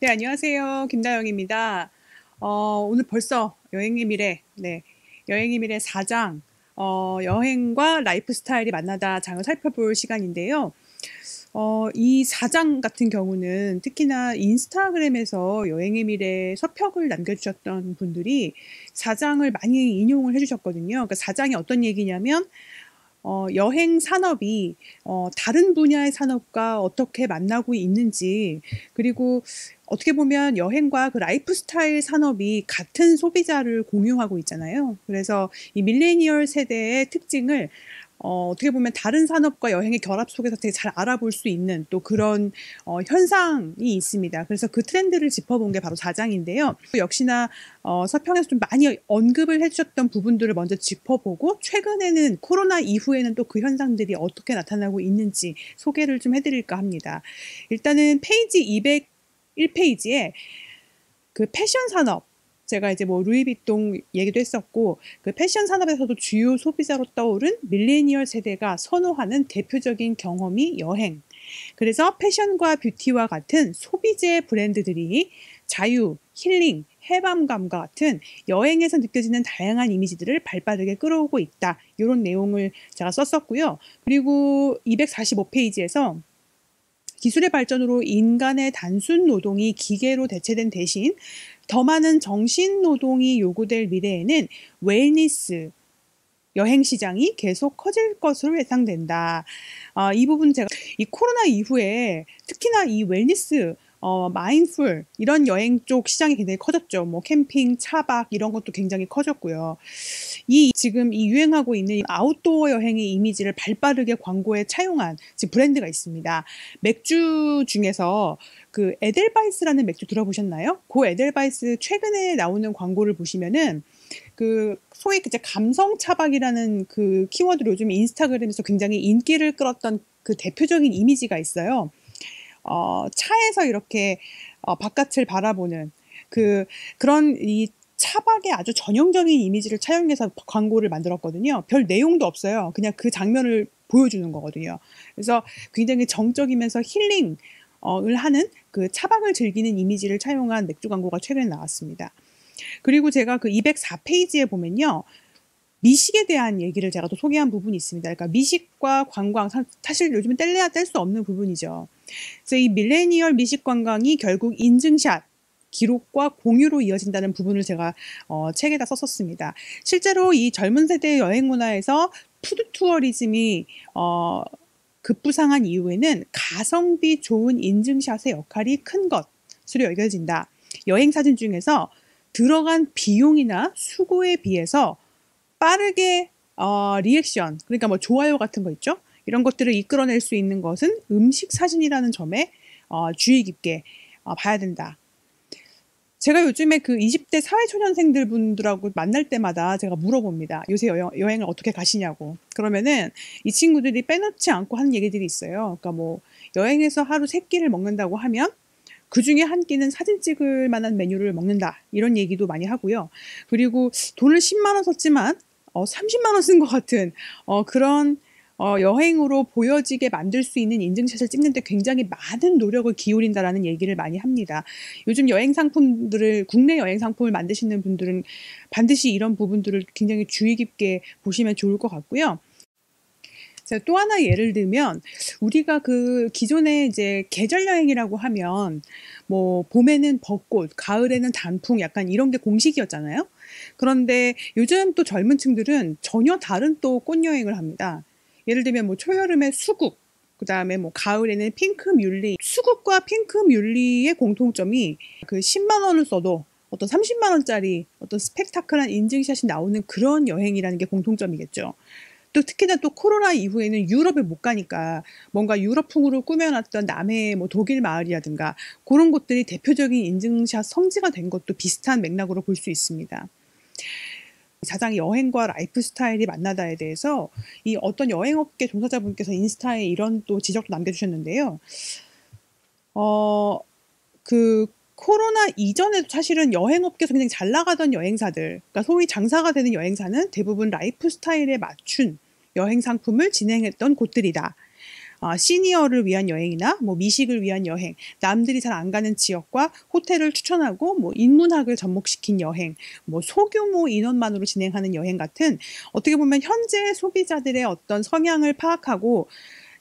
네, 안녕하세요. 김나영입니다. 오늘 벌써 여행의 미래, 여행의 미래 4장, 여행과 라이프 스타일이 만나다 장을 살펴볼 시간인데요. 이 4장 같은 경우는 특히나 인스타그램에서 여행의 미래 서평을 남겨주셨던 분들이 4장을 많이 인용을 해주셨거든요. 그러니까 4장이 어떤 얘기냐면, 여행 산업이 다른 분야의 산업과 어떻게 만나고 있는지, 그리고 어떻게 보면 여행과 그 라이프 스타일 산업이 같은 소비자를 공유하고 있잖아요. 그래서 이 밀레니얼 세대의 특징을 어떻게 보면 다른 산업과 여행의 결합 속에서 되게 잘 알아볼 수 있는 또 그런 현상이 있습니다. 그래서 그 트렌드를 짚어본 게 바로 4장인데요. 역시나 서평에서 좀 많이 언급을 해주셨던 부분들을 먼저 짚어보고 최근에는 코로나 이후에는 또 그 현상들이 어떻게 나타나고 있는지 소개를 좀 해드릴까 합니다. 일단은 페이지 201페이지에 그 패션 산업, 제가 이제 뭐 루이비통 얘기도 했었고, 그 패션 산업에서도 주요 소비자로 떠오른 밀레니얼 세대가 선호하는 대표적인 경험이 여행. 그래서 패션과 뷰티와 같은 소비재 브랜드들이 자유, 힐링, 해방감과 같은 여행에서 느껴지는 다양한 이미지들을 발빠르게 끌어오고 있다. 이런 내용을 제가 썼었고요. 그리고 245페이지에서 기술의 발전으로 인간의 단순 노동이 기계로 대체된 대신 더 많은 정신 노동이 요구될 미래에는 웰니스, 여행 시장이 계속 커질 것으로 예상된다. 이 부분 제가 이 코로나 이후에 특히나 이 웰니스, 마인드풀 이런 여행 쪽 시장이 굉장히 커졌죠. 뭐 캠핑, 차박 이런 것도 굉장히 커졌고요. 지금 이 유행하고 있는 아웃도어 여행의 이미지를 발빠르게 광고에 차용한 지금 브랜드가 있습니다. 맥주 중에서 그 에델바이스라는 맥주 들어보셨나요? 그 에델바이스 최근에 나오는 광고를 보시면은 그 소위 이제 감성 차박이라는 그 키워드로 요즘 인스타그램에서 굉장히 인기를 끌었던 그 대표적인 이미지가 있어요. 차에서 이렇게 바깥을 바라보는 그런 이 차박의 아주 전형적인 이미지를 차용해서 광고를 만들었거든요. 별 내용도 없어요. 그냥 그 장면을 보여주는 거거든요. 그래서 굉장히 정적이면서 힐링을 하는 그 차박을 즐기는 이미지를 차용한 맥주 광고가 최근에 나왔습니다. 그리고 제가 그 204페이지에 보면요. 미식에 대한 얘기를 제가 또 소개한 부분이 있습니다. 그러니까 미식과 관광, 사실 요즘은 뗄래야 뗄 수 없는 부분이죠. 그래서 이 밀레니얼 미식 관광이 결국 인증샷, 기록과 공유로 이어진다는 부분을 제가 책에다 썼었습니다. 실제로 이 젊은 세대의 여행 문화에서 푸드 투어리즘이 급부상한 이후에는 가성비 좋은 인증샷의 역할이 큰 것으로 여겨진다. 여행 사진 중에서 들어간 비용이나 수고에 비해서 빠르게 리액션, 그러니까 뭐 좋아요 같은 거 있죠? 이런 것들을 이끌어낼 수 있는 것은 음식 사진이라는 점에 주의 깊게 봐야 된다. 제가 요즘에 그 20대 사회초년생들 분들하고 만날 때마다 제가 물어봅니다. 요새 여행을 어떻게 가시냐고. 그러면은 이 친구들이 빼놓지 않고 하는 얘기들이 있어요. 그러니까 뭐 여행에서 하루 3끼를 먹는다고 하면 그 중에 한 끼는 사진 찍을 만한 메뉴를 먹는다. 이런 얘기도 많이 하고요. 그리고 돈을 10만 원 썼지만 30만 원 쓴 것 같은 그런 여행으로 보여지게 만들 수 있는 인증샷을 찍는데 굉장히 많은 노력을 기울인다라는 얘기를 많이 합니다. 요즘 여행 상품들을 국내 여행 상품을 만드시는 분들은 반드시 이런 부분들을 굉장히 주의 깊게 보시면 좋을 것 같고요. 제가 또 하나 예를 들면 우리가 그 기존에 이제 계절 여행이라고 하면 뭐 봄에는 벚꽃, 가을에는 단풍 약간 이런 게 공식이었잖아요. 그런데 요즘 또 젊은 층들은 전혀 다른 또 꽃 여행을 합니다. 예를 들면 뭐 초여름에 수국, 그다음에 뭐 가을에는 핑크 뮬리. 수국과 핑크 뮬리의 공통점이 그 10만 원을 써도 어떤 30만 원짜리 어떤 스펙타클한 인증샷이 나오는 그런 여행이라는 게 공통점이겠죠. 또 특히나 또 코로나 이후에는 유럽에 못 가니까 뭔가 유럽풍으로 꾸며놨던 남해의 뭐 독일 마을이라든가 그런 곳들이 대표적인 인증샷 성지가 된 것도 비슷한 맥락으로 볼 수 있습니다. 사장 여행과 라이프 스타일이 만나다에 대해서 이 어떤 여행업계 종사자분께서 인스타에 이런 또 지적도 남겨주셨는데요. 그 코로나 이전에도 사실은 여행업계에서 굉장히 잘 나가던 여행사들, 그러니까 소위 장사가 되는 여행사는 대부분 라이프 스타일에 맞춘 여행 상품을 진행했던 곳들이다. 시니어를 위한 여행이나 뭐 미식을 위한 여행, 남들이 잘 안 가는 지역과 호텔을 추천하고 뭐 인문학을 접목시킨 여행, 뭐 소규모 인원만으로 진행하는 여행 같은 어떻게 보면 현재 소비자들의 어떤 성향을 파악하고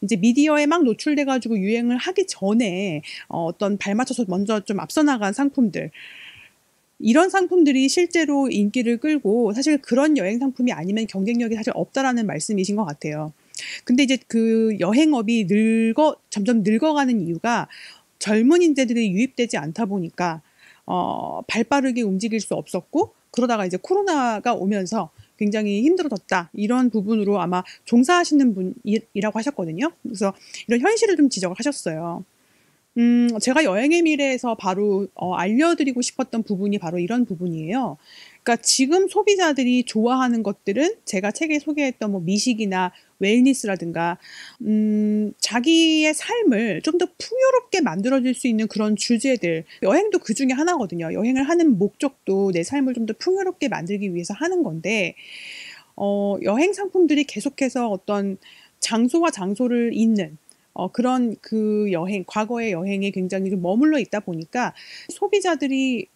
이제 미디어에 막 노출돼 가지고 유행을 하기 전에 어떤 발맞춰서 먼저 좀 앞서 나간 상품들, 이런 상품들이 실제로 인기를 끌고 사실 그런 여행 상품이 아니면 경쟁력이 사실 없다라는 말씀이신 것 같아요. 근데 이제 그 여행업이 점점 늙어가는 이유가 젊은이들이 유입되지 않다 보니까 발빠르게 움직일 수 없었고, 그러다가 이제 코로나가 오면서 굉장히 힘들어졌다. 이런 부분으로 아마 종사하시는 분이라고 하셨거든요. 그래서 이런 현실을 좀 지적을 하셨어요. 제가 여행의 미래에서 바로 알려드리고 싶었던 부분이 바로 이런 부분이에요. 그러니까 지금 소비자들이 좋아하는 것들은 제가 책에 소개했던 뭐 미식이나 웰니스라든가 자기의 삶을 좀 더 풍요롭게 만들어줄 수 있는 그런 주제들, 여행도 그 중에 하나거든요. 여행을 하는 목적도 내 삶을 좀 더 풍요롭게 만들기 위해서 하는 건데 여행 상품들이 계속해서 어떤 장소와 장소를 잇는 그런 그 여행, 과거의 여행에 굉장히 좀 머물러 있다 보니까 소비자들이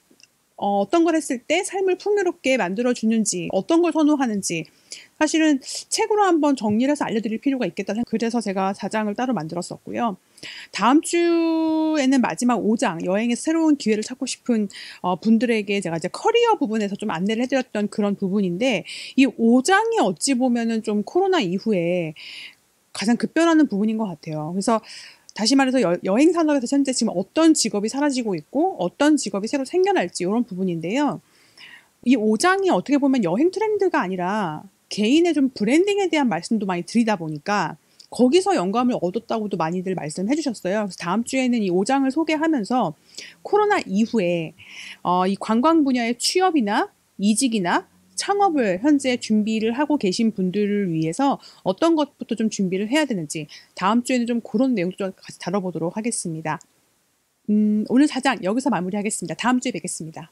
어떤 걸 했을 때 삶을 풍요롭게 만들어 주는지, 어떤 걸 선호하는지 사실은 책으로 한번 정리를 해서 알려드릴 필요가 있겠다. 그래서 제가 4장을 따로 만들었었고요. 다음 주에는 마지막 5장, 여행에서 새로운 기회를 찾고 싶은 분들에게 제가 이제 커리어 부분에서 좀 안내를 해드렸던 그런 부분인데, 이 5장이 어찌 보면은 좀 코로나 이후에 가장 급변하는 부분인 것 같아요. 그래서 다시 말해서 여행 산업에서 현재 지금 어떤 직업이 사라지고 있고 어떤 직업이 새로 생겨날지 이런 부분인데요. 이 5장이 어떻게 보면 여행 트렌드가 아니라 개인의 좀 브랜딩에 대한 말씀도 많이 드리다 보니까 거기서 영감을 얻었다고도 많이들 말씀해 주셨어요. 그래서 다음 주에는 이 5장을 소개하면서 코로나 이후에 이 관광 분야의 취업이나 이직이나 창업을 현재 준비를 하고 계신 분들을 위해서 어떤 것부터 좀 준비를 해야 되는지 다음 주에는 좀 그런 내용도 좀 같이 다뤄보도록 하겠습니다. 오늘 4장 여기서 마무리하겠습니다. 다음 주에 뵙겠습니다.